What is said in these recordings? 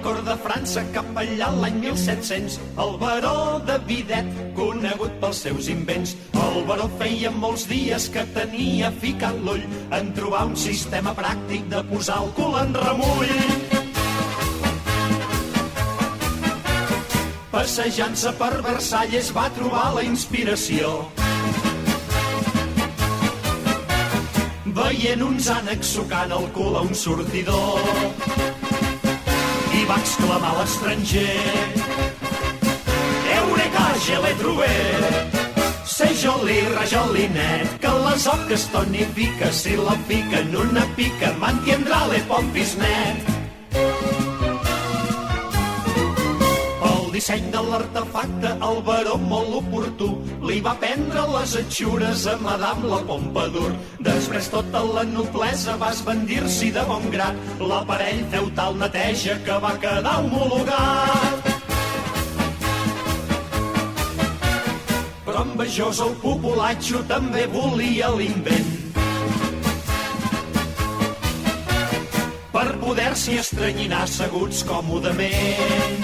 cort de França cap allà l'any 1700. El baró de Videt, conegut pels seus invents. El baró feia molts dies que tenia ficat l'ull en trobar un sistema pràctic de posar el cul en remull. Passejant-se per Versalles va trobar la inspiració. Veient uns ànecs sucant el cul a un sortidor, i va exclamar a l'estranger: Eureka, je l'he trobat! C'est joli, rajolinet, que les oques tonifica, si la pica en una pica, mantindrà le pompis net. El disseny de l'artefacte, el baró molt oportú, li va prendre les atxures a Madame la Pompadour. Després tota la noblesa va esbandir-s'hi de bon grat. L'aparell feu tal neteja que va quedar homologat. Però envejós el populatxo també volia l'invent. Per poder-s'hi estranyinar asseguts còmodament.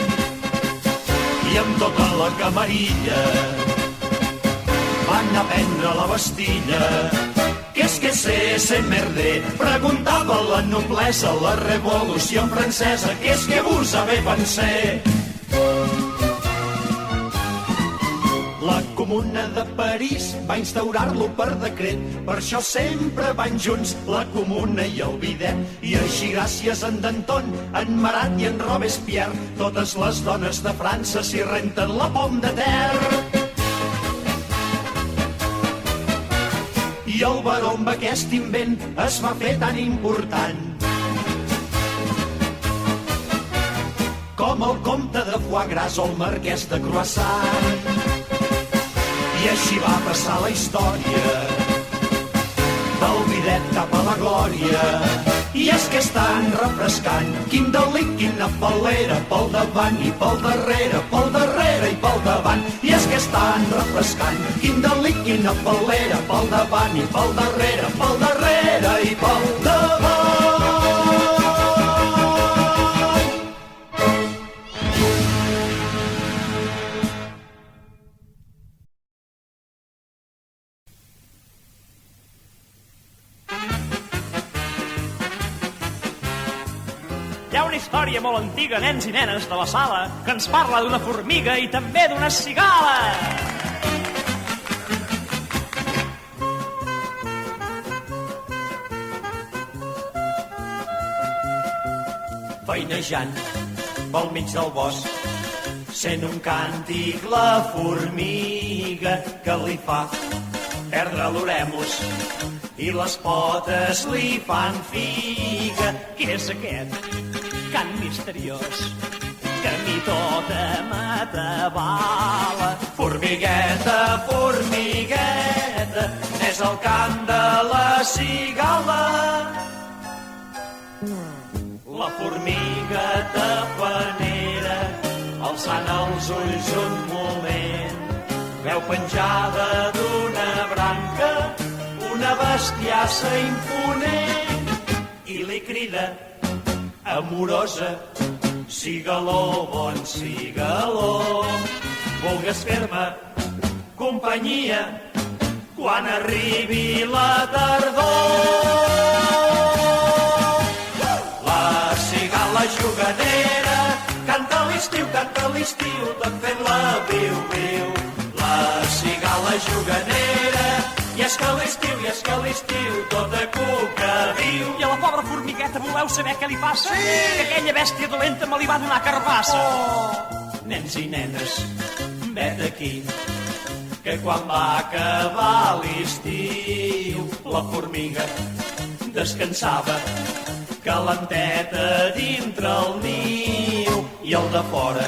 I amb tota la camarilla van aprendre la Bastilla. Qu'est-ce que c'est merder? Preguntava la noblesa, la revolució francesa. Qu'est-ce que vous avez pensé? La Comuna de París va instaurar-lo per decret. Per això sempre van junts la Comuna i el Videt. I així gràcies a en Danton, en Marat i en Robespierre, totes les dones de França s'hi renten la pom de terra. I el baró amb aquest invent es va fer tan important com el comte de Foie Gras o el marquès de Croissant. I així va passar la història del Videt cap a la glòria. I és que és tan refrescant, quin delit, quina fal·lera, pel davant i pel darrere, pel darrere i pel davant. I és que és tan refrescant, quin delit, quina fal·lera, pel davant i pel darrere, pel darrere i pel davant. Hi ha una història molt antiga, nens i nenes de la sala, que ens parla d'una formiga i també d'una cigala. Feinejant pel mig del bosc, sent un càntic la formiga que li fa perdre l'oremus i les potes li fan figa. Què és aquest cant misteriós que a mi tota m'atabala? Formigueta, formigueta, n'és el cant de la cigala. La formiga tafanera, alçant els ulls un moment, veu penjada d'una branca una bestiassa imponent i li crida amorosa: cigaló, bon cigaló, vulgues fer-me companyia quan arribi la tardor. La cigala juganera canta a l'estiu, tot fent la viu-viu. La cigala juganera, i és que a l'estiu tota cuca viu. I a la pobra formigueta voleu saber què li passa? Sí! Que aquella bèstia dolenta me li va donar carbassa. Oh! Nens i nenes, vet aquí, que quan va acabar l'estiu, la formiga descansava calenteta dintre el niu, i el de fora,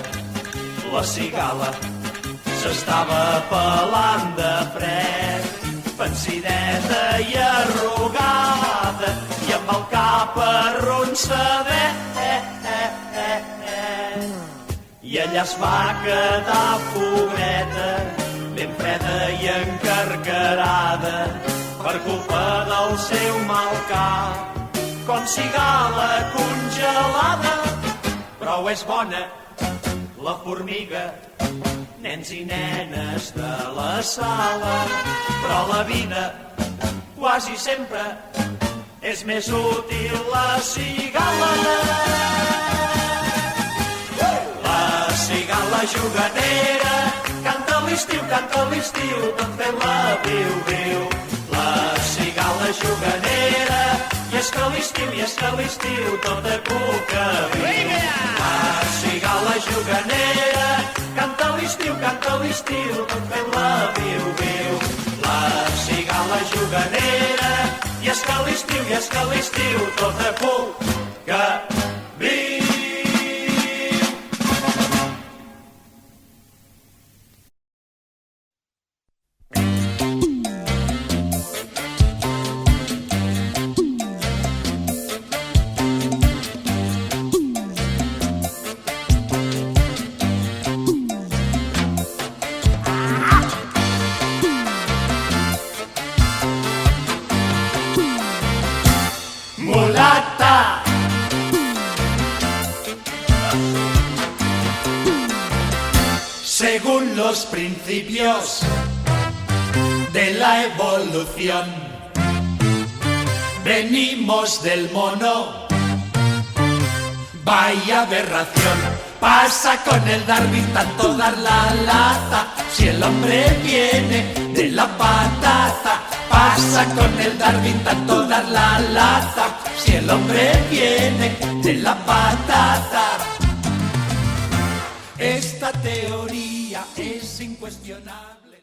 la cigala, s'estava pelant de fred, pensideta i arrugada, i amb el cap arronsadet. I allà es va quedar pobreta, ben freda i encarcarada, per culpa del seu mal cap, com cigala congelada. Però prou és bona la formiga. Nens i nenes de la sala, però la vida quasi sempre és més útil la cigala. La cigala juganera canta a l'estiu, tot fent la viu-viu. La cigala juganera, i és que l'estiu tota cuca viu. La cigala juganera canta a l'estiu, tot fent la viu-viu. La cigala juganera, i és que l'estiu tota cuca viu. Mulata. Según los principios de la evolución, venimos del mono. Vaya aberración, pasa con el Darwin tanto dar la lata, si el hombre viene de la patata. Pasa con el Darwin tanto dar la lata, si el hombre viene de la patata. Esta teoría es incuestionable.